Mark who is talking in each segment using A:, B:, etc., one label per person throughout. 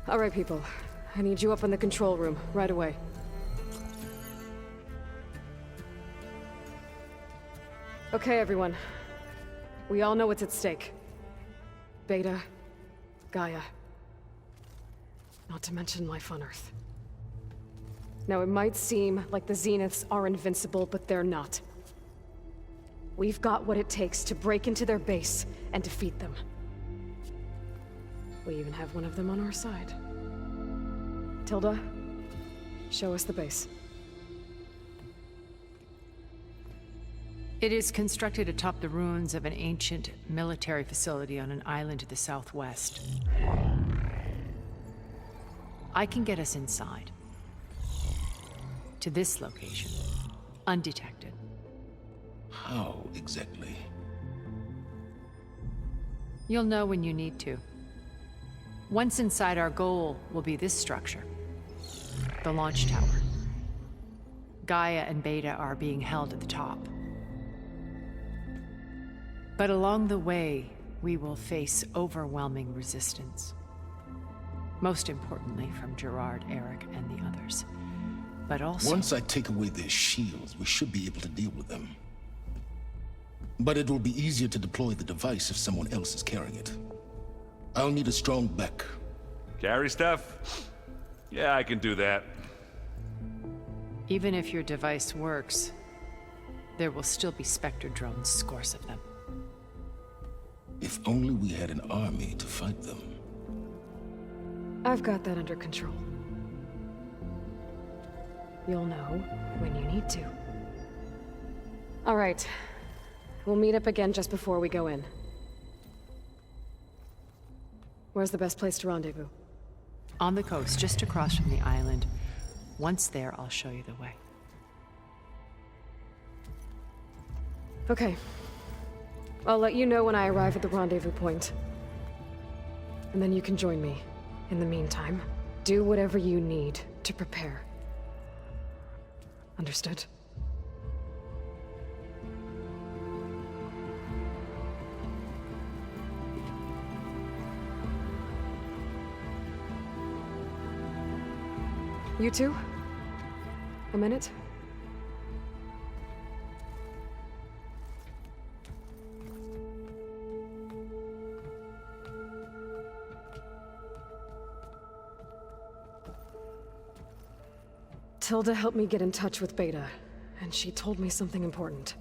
A: All right, people. I need you up in the control room, right away. Okay, everyone. We all know what's at stake. Beta, Gaia. Not to mention life on Earth. Now, it might seem like the Zeniths are invincible, but they're not. We've got what it takes to break into their base and defeat them. We even have one of them on our side. Tilda, show us the base.
B: It is constructed atop the ruins of an ancient military facility on an island to the southwest. I can get us inside. To this location, undetected.
C: How exactly?
B: You'll know when you need to. Once inside, our goal will be this structure. The launch tower. Gaia and Beta are being held at the top. But along the way, we will face overwhelming resistance. Most importantly from Gerard, Eric, and the others. But also...
C: Once I take away their shields, we should be able to deal with them. But it will be easier to deploy the device if someone else is carrying it. I'll need a strong back.
D: Carry stuff? Yeah, I can do that.
B: Even if your device works, there will still be Spectre drones, scores of them.
C: If only we had an army to fight them.
A: I've got that under control. You'll know when you need to. All right. We'll meet up again just before we go in. Where's the best place to rendezvous?
B: On the coast, just across from the island. Once there, I'll show you the way.
A: Okay. I'll let you know when I arrive at the rendezvous point. And then you can join me. In the meantime, do whatever you need to prepare. Understood? You two? A minute? Tilda helped me get in touch with Beta, and she told me something important.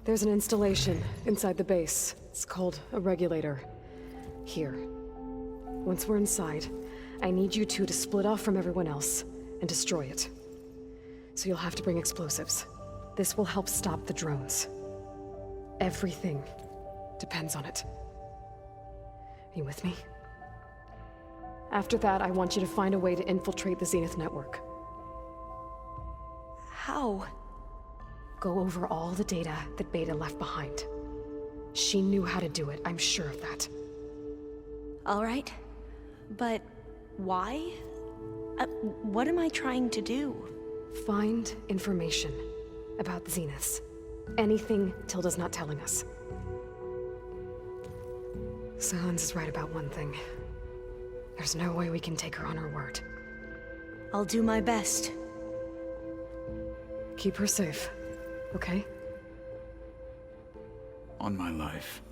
A: There's an installation inside the base. It's called a regulator. Here. Once we're inside, I need you two to split off from everyone else and destroy it. So you'll have to bring explosives. This will help stop the drones. Everything depends on it. Are you with me? After that, I want you to find a way to infiltrate the Zenith network.
E: How?
A: Go over all the data that Beta left behind. She knew how to do it, I'm sure of that.
E: All right. But why? What am I trying to do?
A: Find information about the Zeniths. Anything Tilda's not telling us. Sans is right about one thing. There's no way we can take her on her word.
E: I'll do my best.
A: Keep her safe, okay?
F: On my life.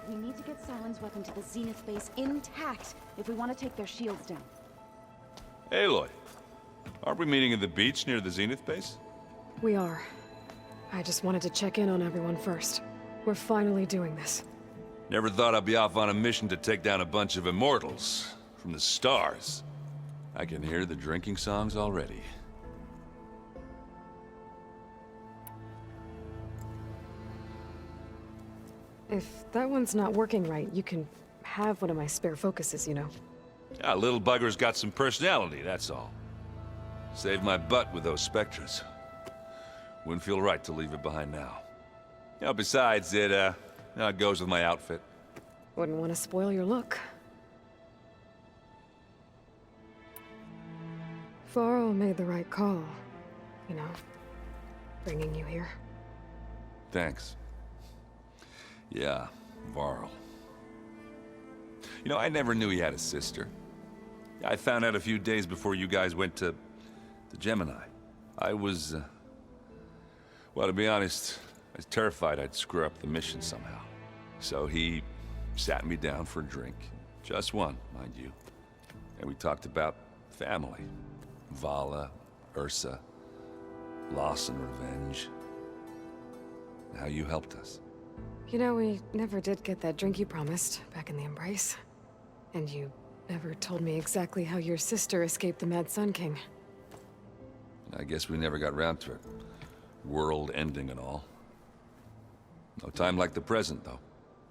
G: We need to get Silen's weapon to the Zenith base intact if we want to take their shields down.
D: Aloy, aren't we meeting at the beach near the Zenith base?
A: We are. I just wanted to check in on everyone first. We're finally doing this.
D: Never thought I'd be off on a mission to take down a bunch of immortals from the stars. I can hear the drinking songs already.
A: If that one's not working right, you can have one of my spare focuses, you know.
D: Yeah, little bugger's got some personality, that's all. Saved my butt with those specters. Wouldn't feel right to leave it behind now. You know, besides, it goes with my outfit.
A: Wouldn't want to spoil your look. Varl made the right call. You know, bringing you here.
D: Thanks. Yeah, Varl. You know, I never knew he had a sister. I found out a few days before you guys went to Gemini. I was, well, to be honest, I was terrified I'd screw up the mission somehow. So he sat me down for a drink. Just one, mind you. And we talked about family. Vala, Ursa, loss and revenge. And how you helped us.
A: You know, we never did get that drink you promised back in the Embrace. And you never told me exactly how your sister escaped the Mad Sun King.
D: I guess we never got around to it. World ending and all. No time like the present, though.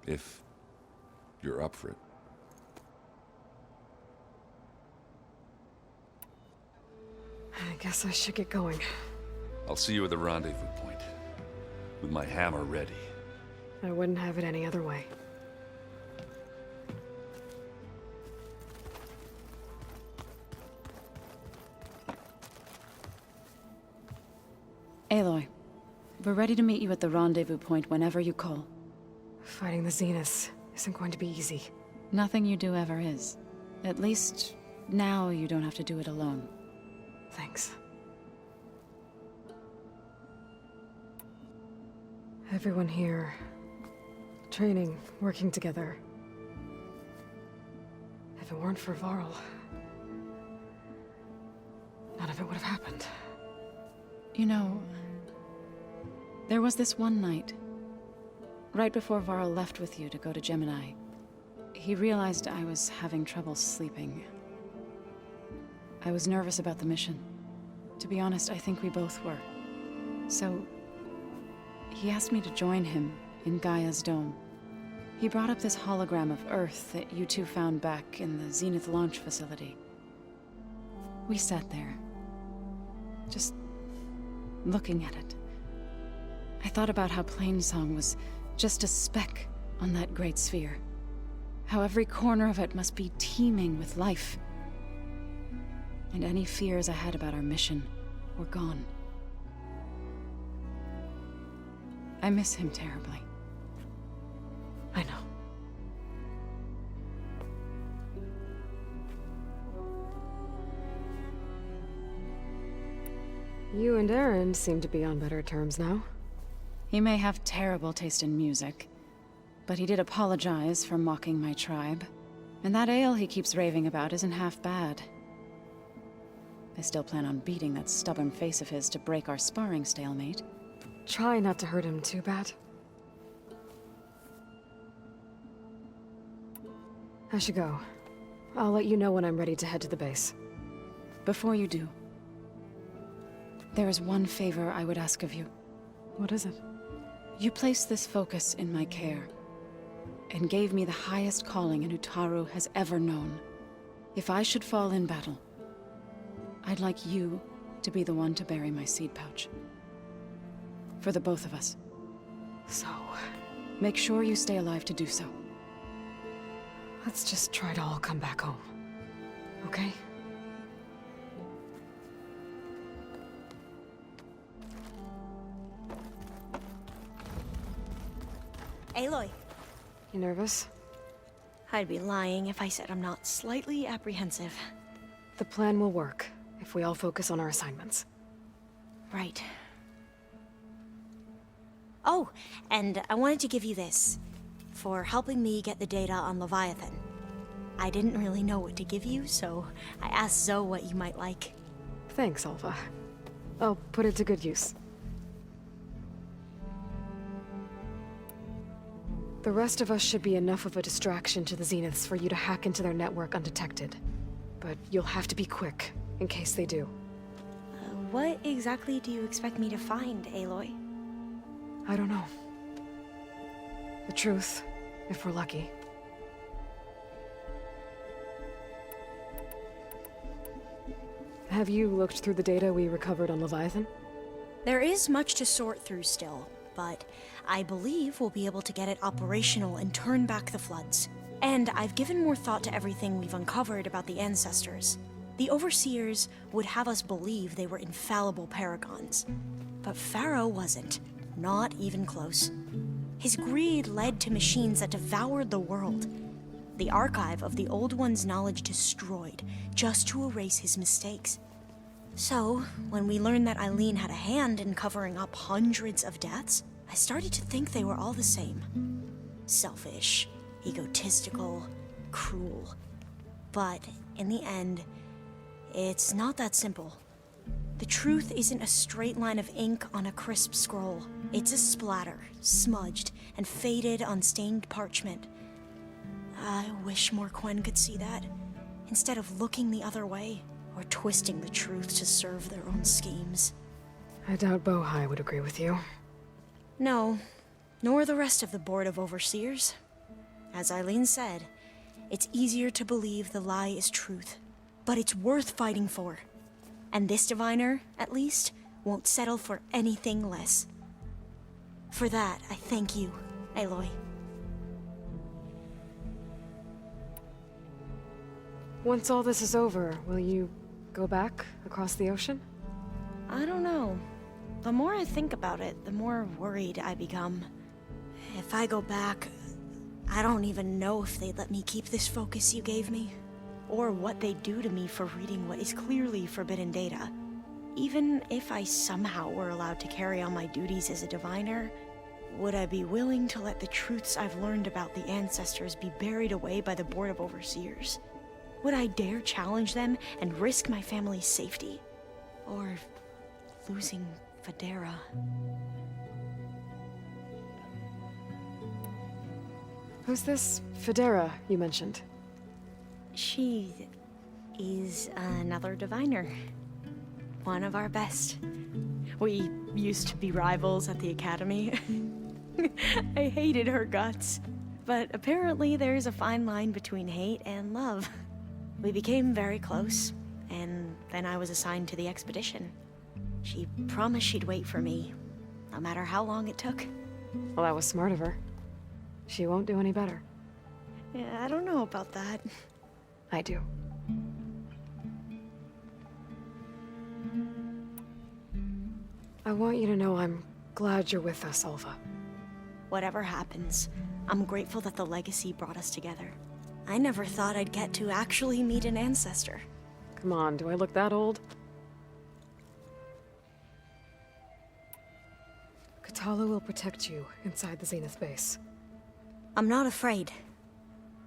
D: If you're up for it.
A: I guess I should get going.
D: I'll see you at the rendezvous point. With my hammer ready.
A: I wouldn't have it any other way.
F: Aloy, we're ready to meet you at the rendezvous point whenever you call.
A: Fighting the Zeniths isn't going to be easy.
F: Nothing you do ever is. At least, now you don't have to do it alone.
A: Thanks. Everyone here, training, working together. If it weren't for Varl, none of it would have happened.
F: You know, there was this one night, right before Varl left with you to go to Gemini. He realized I was having trouble sleeping. I was nervous about the mission. To be honest, I think we both were. So, he asked me to join him in Gaia's dome. He brought up this hologram of Earth that you two found back in the Zenith launch facility. We sat there, just looking at it. I thought about how Plainsong was just a speck on that great sphere. How every corner of it must be teeming with life. And any fears I had about our mission were gone. I miss him terribly.
A: I know. You and Aaron seem to be on better terms now.
F: He may have terrible taste in music, but he did apologize for mocking my tribe. And that ale he keeps raving about isn't half bad. I still plan on beating that stubborn face of his to break our sparring stalemate.
A: Try not to hurt him too bad. I should go. I'll let you know when I'm ready to head to the base.
F: Before you do, there is one favor I would ask of you.
A: What is it?
F: You placed this focus in my care, and gave me the highest calling an Utaru has ever known. If I should fall in battle, I'd like you to be the one to bury my seed pouch. For the both of us.
A: So,
F: make sure you stay alive to do so.
A: let's just try to all come back home. Okay?
E: Aloy,
A: You nervous?
E: I'd be lying if I said I'm not slightly apprehensive.
A: The plan will work if we all focus on our assignments.
E: Right. Oh, and I wanted to give you this, for helping me get the data on Leviathan. I didn't really know what to give you, so I asked Zoe what you might like.
A: Thanks, Alva. I'll put it to good use. The rest of us should be enough of a distraction to the Zeniths for you to hack into their network undetected. But you'll have to be quick, in case they do.
E: What exactly do you expect me to find, Aloy?
A: I don't know. The truth, if we're lucky. Have you looked through the data we recovered on Leviathan?
E: There is much to sort through still, but I believe we'll be able to get it operational and turn back the floods. And I've given more thought to everything we've uncovered about the ancestors. The Overseers would have us believe they were infallible paragons. But Pharaoh wasn't. Not even close. His greed led to machines that devoured the world. The archive of the Old One's knowledge destroyed, just to erase his mistakes. So, when we learned that Eileen had a hand in covering up hundreds of deaths, I started to think they were all the same. Selfish, egotistical, cruel. But, in the end, it's not that simple. The truth isn't a straight line of ink on a crisp scroll. It's a splatter, smudged, and faded on stained parchment. I wish more Quen could see that, instead of looking the other way, or twisting the truth to serve their own schemes.
A: I doubt Bohai would agree with you.
E: No, nor the rest of the Board of Overseers. As Eileen said, it's easier to believe the lie is truth, but it's worth fighting for. And this diviner, at least, won't settle for anything less. For that, I thank you, Aloy.
A: Once all this is over, will you go back across the ocean?
E: I don't know. The more I think about it, the more worried I become. If I go back, I don't even know if they'd let me keep this focus you gave me, or what they'd do to me for reading what is clearly forbidden data. Even if I somehow were allowed to carry on my duties as a diviner, would I be willing to let the truths I've learned about the ancestors be buried away by the Board of Overseers? Would I dare challenge them and risk my family's safety? Or losing Federa?
A: Who's this Federa you mentioned?
E: She is another diviner. One of our best. We used to be rivals at the academy. I hated her guts. But apparently there's a fine line between hate and love. We became very close, and then I was assigned to the expedition. She promised she'd wait for me, no matter how long it took.
A: Well, that was smart of her. She won't do any better.
E: Yeah, I don't know about that.
A: I do. I want you to know I'm glad you're with us, Alva.
E: Whatever happens, I'm grateful that the legacy brought us together. I never thought I'd get to actually meet an ancestor.
A: Come on, do I look that old? Katala will protect you inside the Zenith base.
E: I'm not afraid.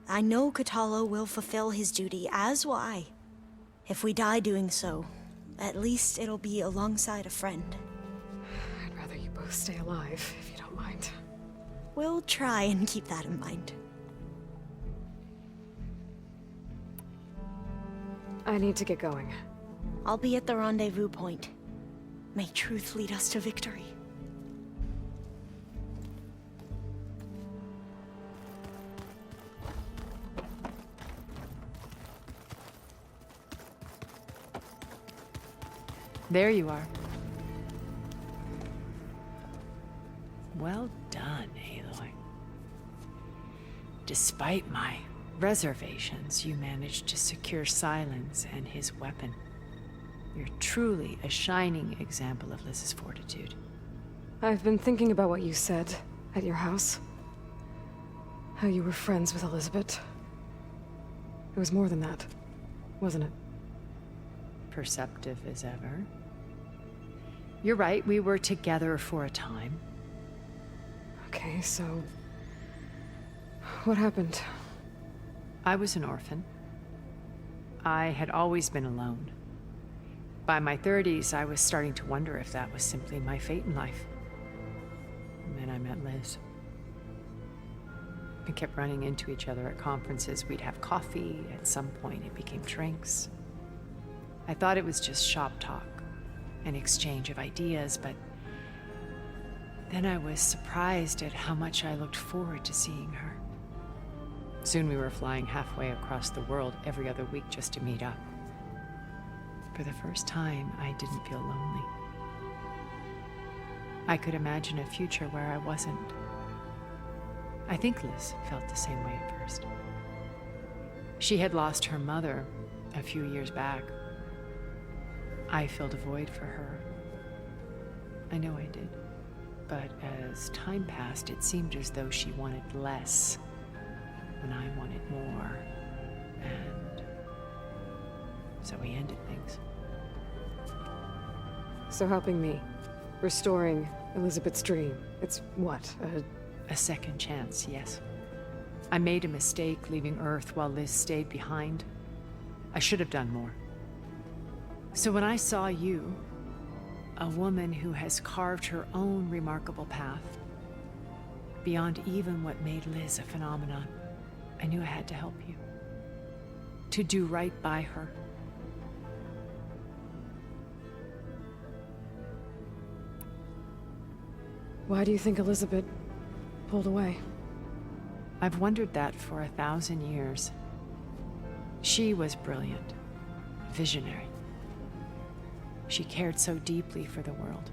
E: I know Katala will fulfill his duty, as will I. If we die doing so, at least it'll be alongside a friend.
A: I'd rather you both stay alive, if you don't mind.
E: We'll try and keep that in mind.
A: I need to get going.
E: I'll be at the rendezvous point. May truth lead us to victory.
B: There you are. Well done, Aloy. Despite my reservations, you managed to secure Silence and his weapon. You're truly a shining example of Liz's fortitude.
A: I've been thinking about what you said at your house. How you were friends with Elizabeth. It was more than that, wasn't it?
B: Perceptive as ever. You're right, we were together for a time.
A: Okay, so... what happened?
B: I was an orphan. I had always been alone. By my 30s, I was starting to wonder if that was simply my fate in life. And then I met Liz. We kept running into each other at conferences. We'd have coffee. At some point, it became drinks. I thought it was just shop talk, an exchange of ideas, but then I was surprised at how much I looked forward to seeing her. Soon we were flying halfway across the world every other week just to meet up. For the first time, I didn't feel lonely. I could imagine a future where I wasn't. I think Liz felt the same way at first. She had lost her mother a few years back. I filled a void for her. I know I did. But as time passed, it seemed as though she wanted less when I wanted more. And so we ended things.
A: So helping me, restoring Elizabeth's dream, it's what,
B: A second chance, yes. I made a mistake leaving Earth while Liz stayed behind. I should have done more. So when I saw you, a woman who has carved her own remarkable path, beyond even what made Liz a phenomenon, I knew I had to help you. To do right by her.
A: Why do you think Elizabeth pulled away?
B: I've wondered that for 1,000 years. She was brilliant, visionary. She cared so deeply for the world,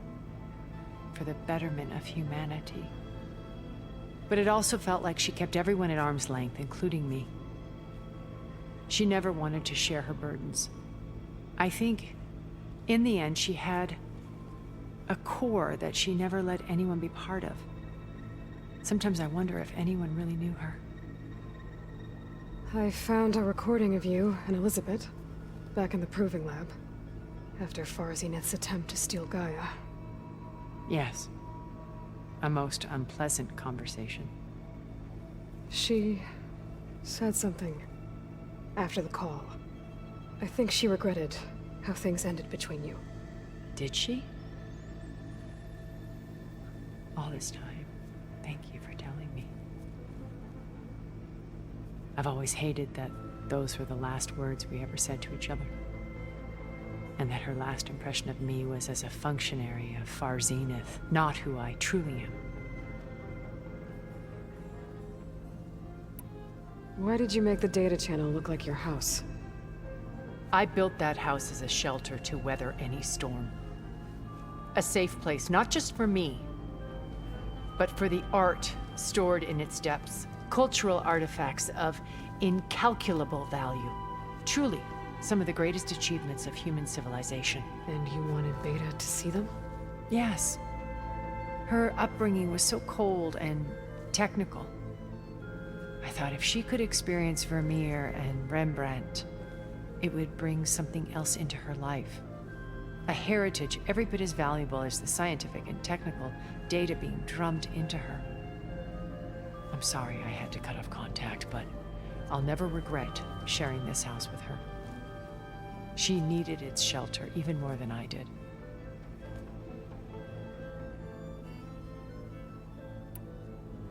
B: for the betterment of humanity. But it also felt like she kept everyone at arm's length, including me. She never wanted to share her burdens. I think, in the end, she had a core that she never let anyone be part of. Sometimes I wonder if anyone really knew her.
A: I found a recording of you and Elizabeth back in the proving lab after Farzineth's attempt to steal Gaia.
B: Yes. A most unpleasant conversation.
A: She said something after the call. I think she regretted how things ended between you.
B: Did she? All this time, thank you for telling me. I've always hated that those were the last words we ever said to each other. And that her last impression of me was as a functionary of Farzineth, not who I truly am.
A: Why did you make the data channel look like your house?
B: I built that house as a shelter to weather any storm. A safe place, not just for me, but for the art stored in its depths. Cultural artifacts of incalculable value. Truly, some of the greatest achievements of human civilization.
A: And you wanted Beta to see them?
B: Yes. Her upbringing was so cold and technical. I thought if she could experience Vermeer and Rembrandt, it would bring something else into her life. A heritage every bit as valuable as the scientific and technical data being drummed into her. I'm sorry I had to cut off contact, but I'll never regret sharing this house with her. She needed its shelter even more than I did.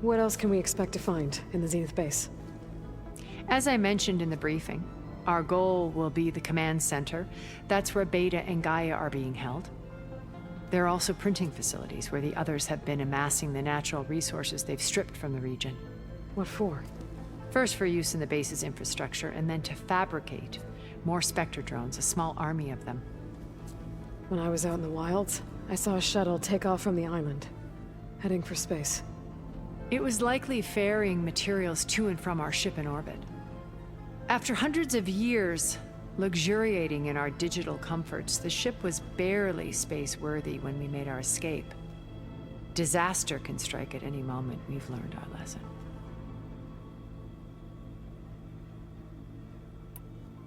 A: What else can we expect to find in the Zenith base?
B: As I mentioned in the briefing, our goal will be the command center. That's where Beta and Gaia are being held. There are also printing facilities where the others have been amassing the natural resources they've stripped from the region.
A: What for?
B: First for use in the base's infrastructure, and then to fabricate more Spectre drones, a small army of them.
A: When I was out in the wilds, I saw a shuttle take off from the island, heading for space.
B: It was likely ferrying materials to and from our ship in orbit. After hundreds of years luxuriating in our digital comforts, the ship was barely space-worthy when we made our escape. Disaster can strike at any moment. We've learned our lesson.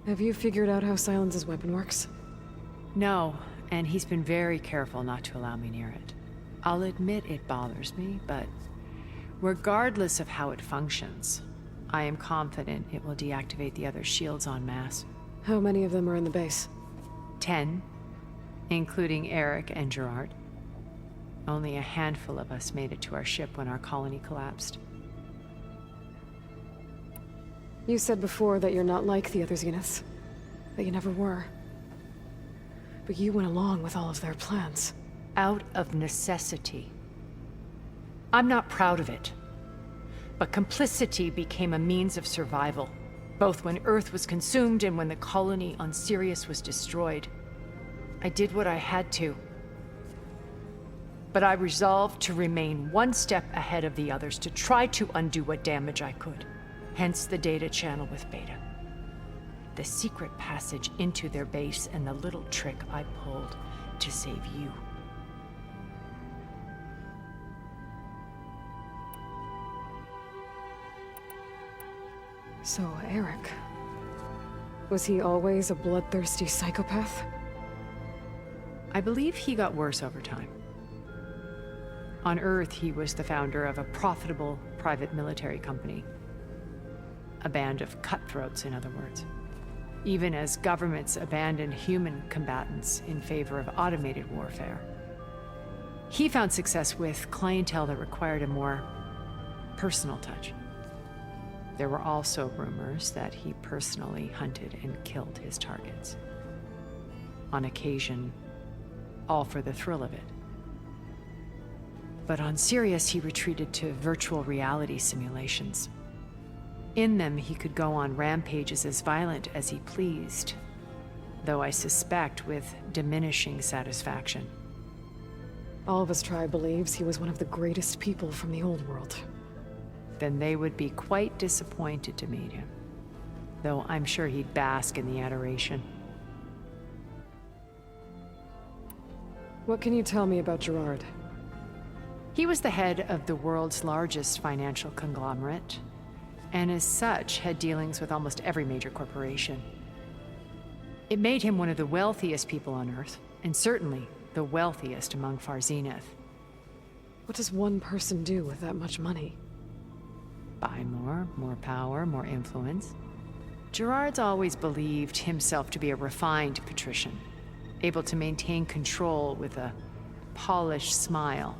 A: Have you figured out how Silence's weapon works?
B: No, and he's been very careful not to allow me near it. I'll admit it bothers me, but regardless of how it functions, I am confident it will deactivate the other shields en masse.
A: How many of them are in the base?
B: 10, including Eric and Gerard. Only a handful of us made it to our ship when our colony collapsed.
A: You said before that you're not like the other Zeniths. That you never were. But you went along with all of their plans.
B: Out of necessity. I'm not proud of it. But complicity became a means of survival, both when Earth was consumed and when the colony on Sirius was destroyed. I did what I had to. But I resolved to remain one step ahead of the others to try to undo what damage I could. Hence the data channel with Beta. The secret passage into their base and the little trick I pulled to save you.
A: So, Eric. Was he always a bloodthirsty psychopath?
B: I believe he got worse over time. On Earth, he was the founder of a profitable private military company. A band of cutthroats, in other words. Even as governments abandoned human combatants in favor of automated warfare. He found success with clientele that required a more personal touch. There were also rumors that he personally hunted and killed his targets. On occasion, all for the thrill of it. But on Sirius, he retreated to virtual reality simulations. In them, he could go on rampages as violent as he pleased, though I suspect with diminishing satisfaction.
A: All of his tribe believes he was one of the greatest people from the old world.
B: Then they would be quite disappointed to meet him, though I'm sure he'd bask in the adoration.
A: What can you tell me about Gerard?
B: He was the head of the world's largest financial conglomerate, and as such had dealings with almost every major corporation. It made him one of the wealthiest people on Earth, and certainly the wealthiest among Far Zenith.
A: What does one person do with that much money?
B: Buy more power, more influence. Gerard's always believed himself to be a refined patrician, able to maintain control with a polished smile.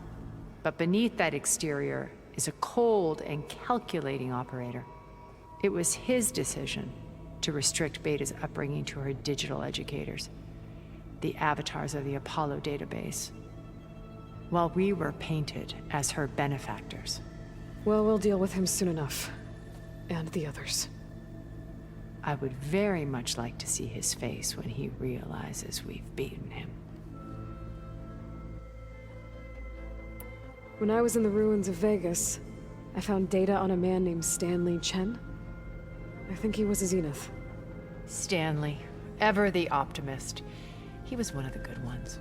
B: But beneath that exterior is a cold and calculating operator. It was his decision to restrict Beta's upbringing to her digital educators, the avatars of the Apollo database, while we were painted as her benefactors.
A: Well, we'll deal with him soon enough. And the others.
B: I would very much like to see his face when he realizes we've beaten him.
A: When I was in the ruins of Vegas, I found data on a man named Stanley Chen. I think he was a Zenith.
B: Stanley, ever the optimist. He was one of the good ones.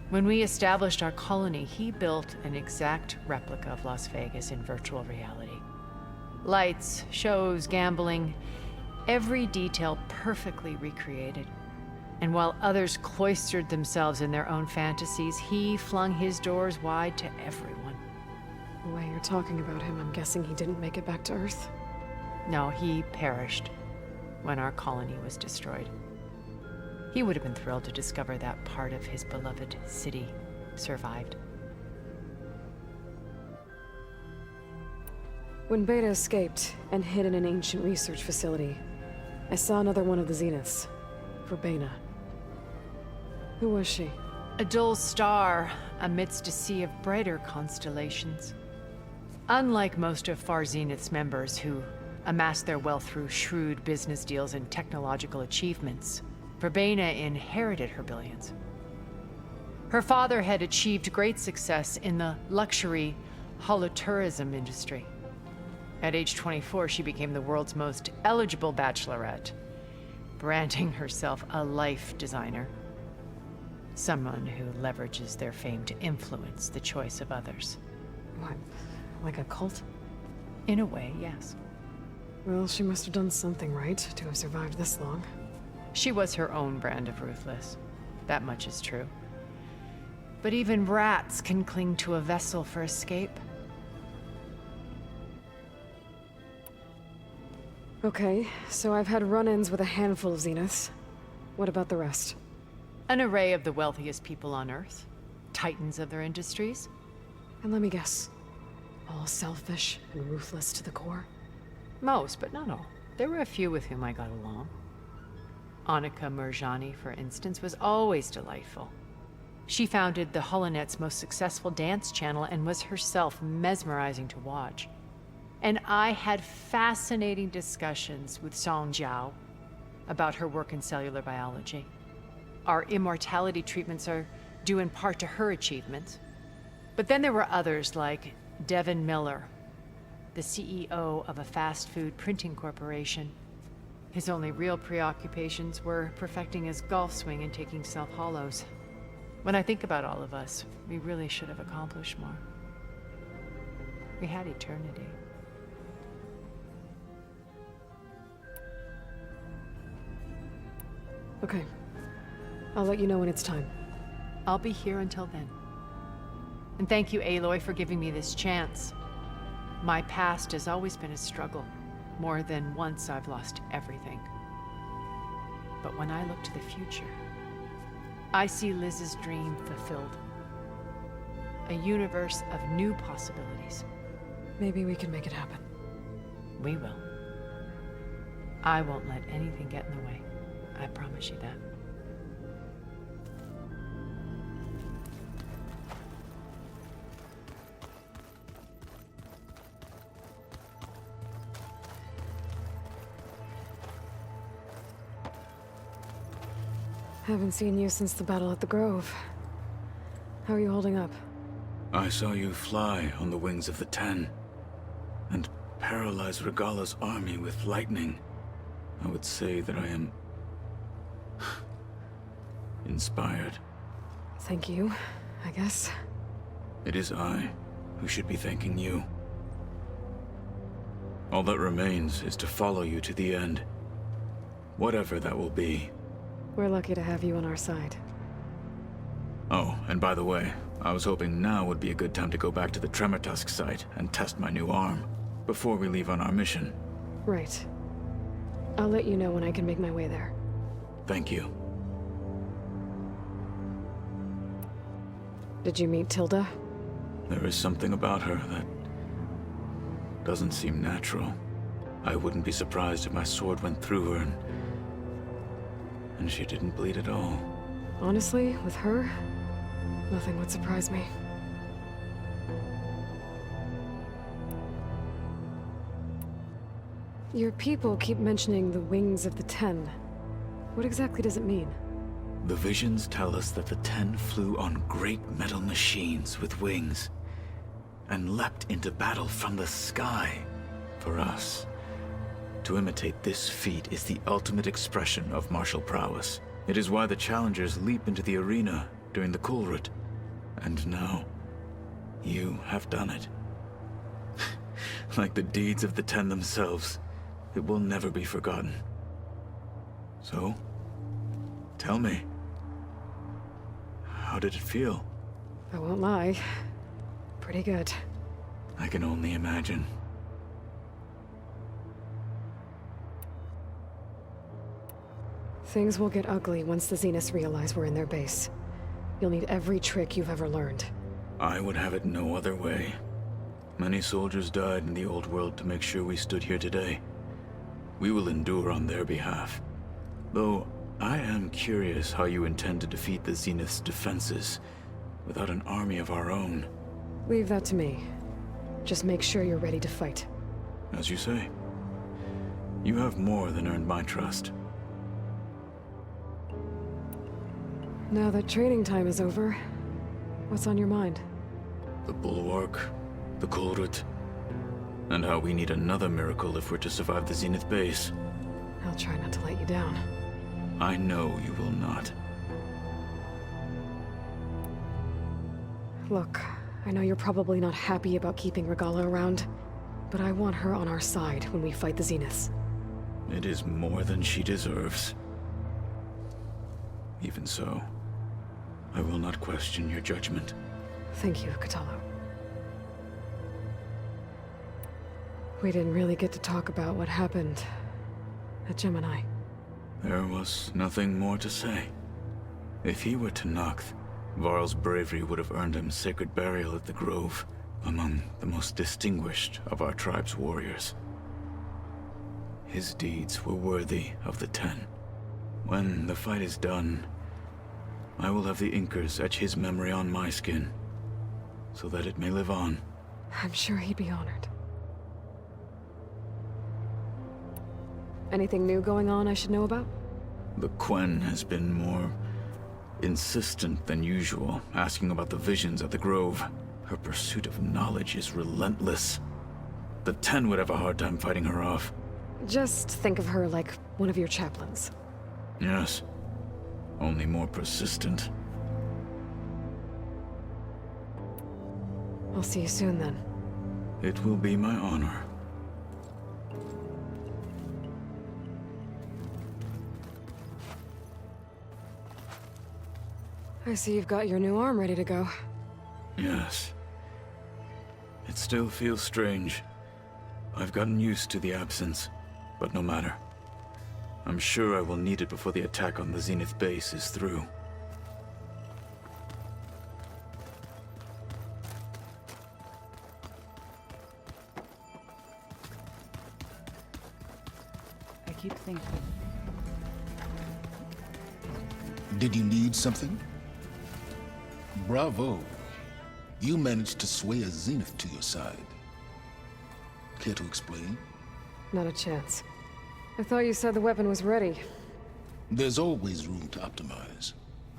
B: When we established our colony, he built an exact replica of Las Vegas in virtual reality. Lights, shows, gambling, every detail perfectly recreated. And while others cloistered themselves in their own fantasies, he flung his doors wide to everyone.
A: The way you're talking about him, I'm guessing he didn't make it back to Earth.
B: No, he perished when our colony was destroyed. He would have been thrilled to discover that part of his beloved city survived.
A: When Beta escaped and hid in an ancient research facility, I saw another one of the Zeniths, Verbena. Who was she?
B: A dull star amidst a sea of brighter constellations. Unlike most of Far Zenith's members who amassed their wealth through shrewd business deals and technological achievements, Verbena inherited her billions. Her father had achieved great success in the luxury holotourism industry. At age 24, she became the world's most eligible bachelorette, branding herself a life designer. Someone who leverages their fame to influence the choice of others.
A: What, like a cult?
B: In a way, yes.
A: Well, she must have done something right to have survived this long.
B: She was her own brand of ruthless. That much is true. But even rats can cling to a vessel for escape.
A: Okay, so I've had run-ins with a handful of Zeniths. What about the rest?
B: An array of the wealthiest people on Earth. Titans of their industries.
A: And let me guess. All selfish and ruthless to the core?
B: Most, but not all. There were a few with whom I got along. Annika Murjani, for instance, was always delightful. She founded the HoloNet's most successful dance channel and was herself mesmerizing to watch. And I had fascinating discussions with Song Jiao about her work in cellular biology. Our immortality treatments are due in part to her achievements. But then there were others like Devin Miller, the CEO of a fast food printing corporation. His only real preoccupations were perfecting his golf swing and taking self-hollows. When I think about all of us, we really should have accomplished more. We had eternity.
A: Okay. I'll let you know when it's time.
B: I'll be here until then. And thank you, Aloy, for giving me this chance. My past has always been a struggle. More than once I've lost everything. But when I look to the future, I see Liz's dream fulfilled. A universe of new possibilities.
A: Maybe we can make it happen.
B: We will. I won't let anything get in the way. I promise you that.
A: Haven't seen you since the battle at the Grove. How are you holding up?
H: I saw you fly on the wings of the Ten, and paralyze Regala's army with lightning. I would say that I am inspired.
A: Thank you, I guess.
H: It is I who should be thanking you. All that remains is to follow you to the end. Whatever that will be.
A: We're lucky to have you on our side.
H: Oh, and by the way, I was hoping now would be a good time to go back to the Tremortusk site and test my new arm, before we leave on our mission.
A: Right. I'll let you know when I can make my way there.
H: Thank you.
A: Did you meet Tilda?
H: There is something about her that doesn't seem natural. I wouldn't be surprised if my sword went through her and she didn't bleed at all.
A: Honestly, with her, nothing would surprise me. Your people keep mentioning the wings of the Ten. What exactly does it mean?
H: The visions tell us that the Ten flew on great metal machines with wings, and leapt into battle from the sky. For us, to imitate this feat is the ultimate expression of martial prowess. It is why the challengers leap into the arena during the Kulrut. And now, you have done it. Like the deeds of the Ten themselves, it will never be forgotten. So, tell me, how did it feel?
A: I won't lie. Pretty good.
H: I can only imagine.
A: Things will get ugly once the Zeniths realize we're in their base. You'll need every trick you've ever learned.
H: I would have it no other way. Many soldiers died in the old world to make sure we stood here today. We will endure on their behalf. Though, I am curious how you intend to defeat the Zenith's defenses without an army of our own.
A: Leave that to me. Just make sure you're ready to fight.
H: As you say. You have more than earned my trust.
A: Now that training time is over, what's on your mind?
H: The Bulwark, the Kulrut, and how we need another miracle if we're to survive the Zenith base.
A: I'll try not to let you down.
H: I know you will not.
A: Look, I know you're probably not happy about keeping Regala around, but I want her on our side when we fight the Zeniths.
H: It is more than she deserves. Even so, I will not question your judgment.
A: Thank you, Katalo. We didn't really get to talk about what happened at Gemini.
H: There was nothing more to say. If he were to Noct, Varl's bravery would have earned him sacred burial at the Grove, among the most distinguished of our tribe's warriors. His deeds were worthy of the Ten. When the fight is done, I will have the Inkers etch his memory on my skin, so that it may live on.
A: I'm sure he'd be honored. Anything new going on I should know about?
H: The Quen has been more insistent than usual, asking about the visions at the Grove. Her pursuit of knowledge is relentless. The 10 would have a hard time fighting her off.
A: Just think of her like one of your chaplains.
H: Yes. Only more persistent.
A: I'll see you soon then.
H: It will be my honor.
A: I see you've got your new arm ready to go.
H: Yes. It still feels strange. I've gotten used to the absence, but no matter. I'm sure I will need it before the attack on the Zenith base is through.
F: I keep thinking.
C: Did you need something? Bravo. You managed to sway a Zenith to your side. Care to explain?
A: Not a chance. I thought you said the weapon was ready.
C: There's always room to optimize.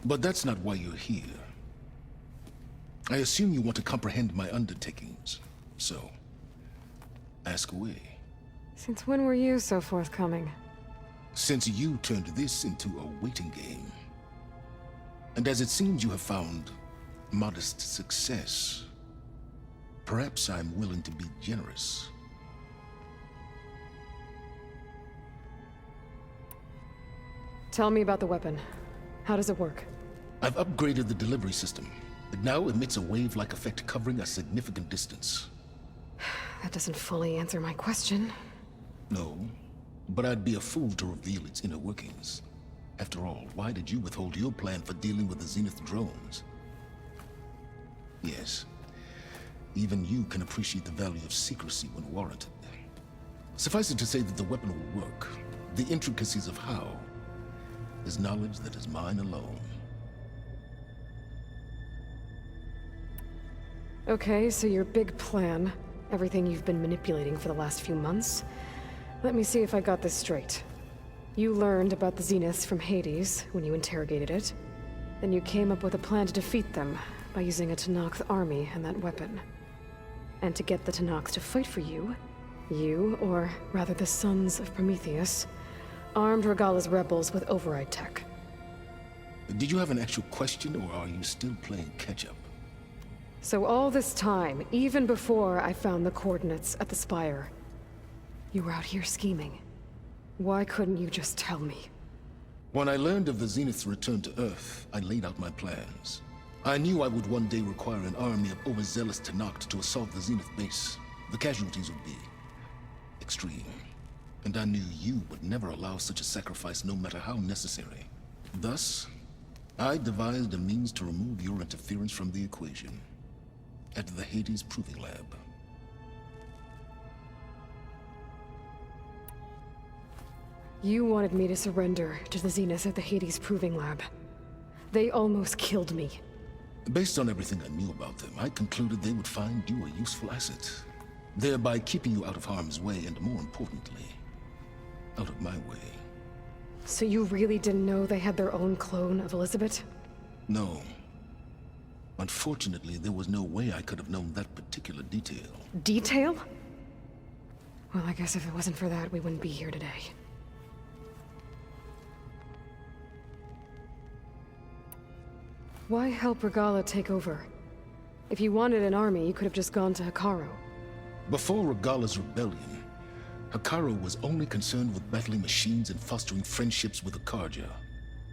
C: But that's not why you're here. I assume you want to comprehend my undertakings. So, ask away.
A: Since when were you so forthcoming?
C: Since you turned this into a waiting game. And as it seems you have found modest success, perhaps I'm willing to be generous.
A: Tell me about the weapon. How does it work?
C: I've upgraded the delivery system. It now emits a wave-like effect covering a significant distance.
A: That doesn't fully answer my question.
C: No, but I'd be a fool to reveal its inner workings. After all, why did you withhold your plan for dealing with the Zenith drones? Yes, even you can appreciate the value of secrecy when warranted. Suffice it to say that the weapon will work. The intricacies of how is knowledge that is mine alone.
A: Okay, so your big plan, everything you've been manipulating for the last few months. Let me see if I got this straight. You learned about the Zeniths from Hades when you interrogated it. Then you came up with a plan to defeat them by using a Tenakth army and that weapon. And to get the Tenakth to fight for you, or rather the Sons of Prometheus, armed Regalla's rebels with override tech.
C: Did you have an actual question, or are you still playing catch-up?
A: So all this time, even before I found the coordinates at the Spire, you were out here scheming. Why couldn't you just tell me?
C: When I learned of the Zenith's return to Earth, I laid out my plans. I knew I would one day require an army of overzealous Tenakth to assault the Zenith base. The casualties would be extreme. And I knew you would never allow such a sacrifice, no matter how necessary. Thus, I devised a means to remove your interference from the equation. At the Hades Proving Lab.
A: You wanted me to surrender to the Zeniths at the Hades Proving Lab. They almost killed me.
C: Based on everything I knew about them, I concluded they would find you a useful asset, thereby keeping you out of harm's way and, more importantly, out of my way.
A: So you really didn't know they had their own clone of Elizabeth?
C: No. Unfortunately, there was no way I could have known that particular detail.
A: Detail? Well, I guess if it wasn't for that, we wouldn't be here today. Why help Regalla take over? If you wanted an army, you could have just gone to Hekarro.
C: Before Regalla's rebellion, Hekarro was only concerned with battling machines and fostering friendships with Akarja.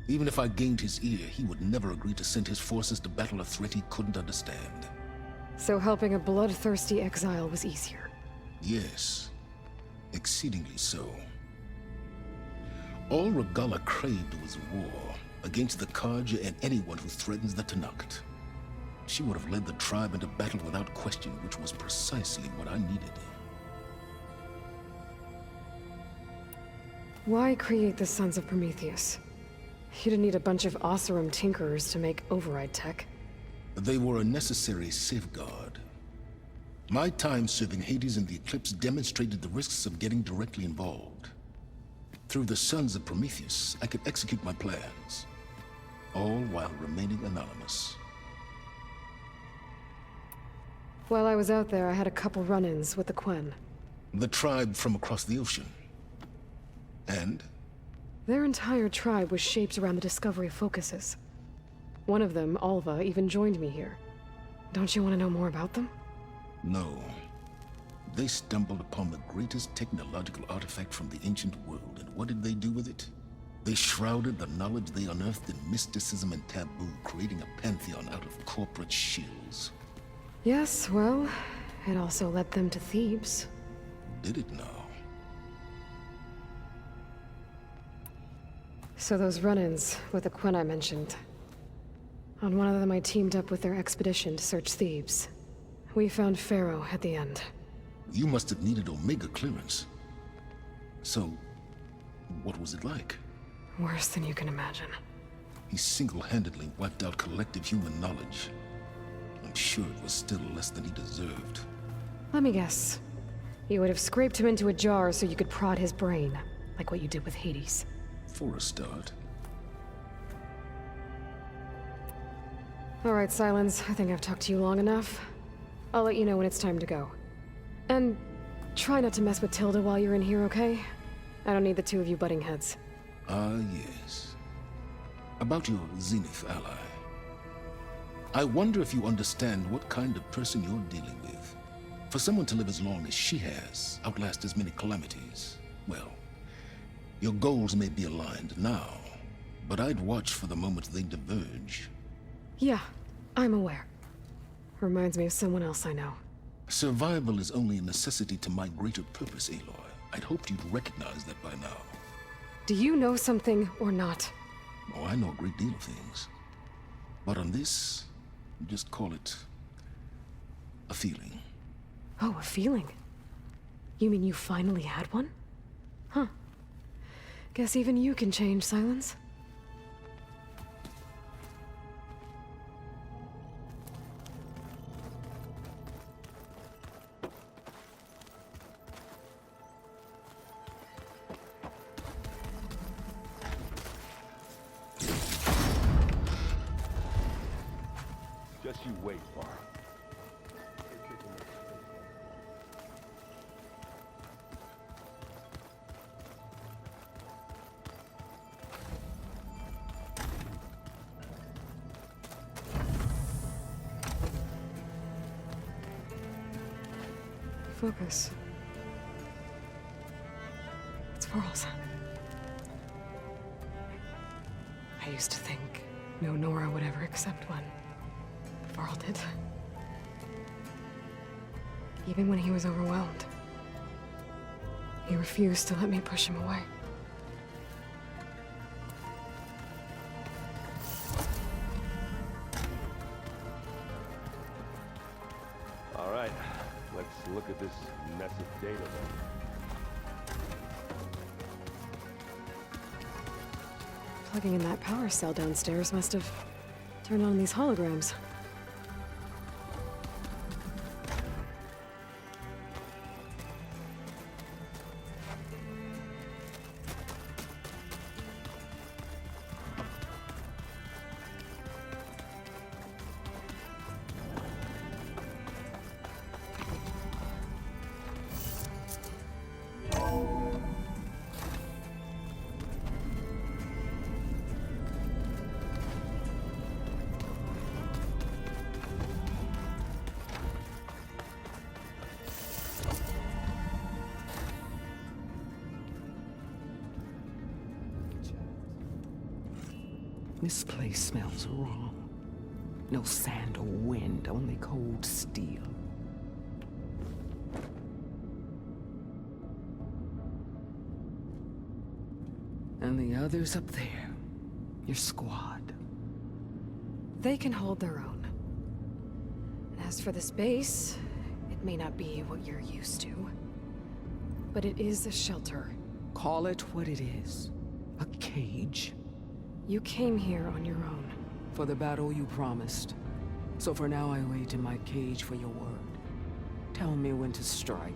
C: Even if I gained his ear, he would never agree to send his forces to battle a threat he couldn't understand.
A: So helping a bloodthirsty exile was easier?
C: Yes, exceedingly so. All Regalla craved was war against the Karja and anyone who threatens the Tenakth. She would have led the tribe into battle without question, which was precisely what I needed.
A: Why create the Sons of Prometheus? You didn't need a bunch of Oseram tinkerers to make override tech.
C: They were a necessary safeguard. My time serving Hades in the Eclipse demonstrated the risks of getting directly involved. Through the Sons of Prometheus, I could execute my plans. all while remaining anonymous.
A: While I was out there, I had a couple run-ins with the Quen.
C: The tribe from across the ocean. And?
A: Their entire tribe was shaped around the Discovery focuses. One of them, Alva, even joined me here. Don't you want to know more about them?
C: No. They stumbled upon the greatest technological artifact from the ancient world, and what did they do with it? They shrouded the knowledge they unearthed in mysticism and taboo, creating a pantheon out of corporate shills.
A: Yes, well, it also led them to Thebes.
C: Did it now?
A: So those run-ins with the Quen I mentioned. On one of them I teamed up with their expedition to search Thebes. We found Pharaoh at the end.
C: You must have needed Omega clearance. So, what was it like?
A: Worse than you can imagine.
C: He single-handedly wiped out collective human knowledge. I'm sure it was still less than he deserved.
A: Let me guess. You would have scraped him into a jar so you could prod his brain, like what you did with Hades.
C: For a start.
A: All right, Silence. I think I've talked to you long enough. I'll let you know when it's time to go. And try not to mess with Tilda while you're in here, okay? I don't need the two of you butting heads.
C: Ah, yes. About your Zenith ally. I wonder if you understand what kind of person you're dealing with. For someone to live as long as she has, outlast as many calamities, well, your goals may be aligned now, but I'd watch for the moment they diverge.
A: Yeah, I'm aware. Reminds me of someone else I know.
C: Survival is only a necessity to my greater purpose, Aloy. I'd hoped you'd recognize that by now.
A: Do you know something or not?
C: Oh, I know a great deal of things. But on this, just call it a feeling.
A: Oh, a feeling? You mean you finally had one? Huh. Guess even you can change, Silence.
I: Just you wait, Varl.
A: Focus. It's Varl's. I used to think no Nora would ever accept one. Varl did. Even when he was overwhelmed. He refused to let me push him away.
I: All right, let's look at this mess of data then.
A: Plugging in that power cell downstairs must have turned on these holograms.
J: This place smells wrong. No sand or wind, only cold steel. And the others up there, your squad.
A: They can hold their own. And as for this base, it may not be what you're used to. But it is a shelter.
J: Call it what it is. A cage.
A: You came here on your own.
J: For the battle you promised. So for now I wait in my cage for your word. Tell me when to strike.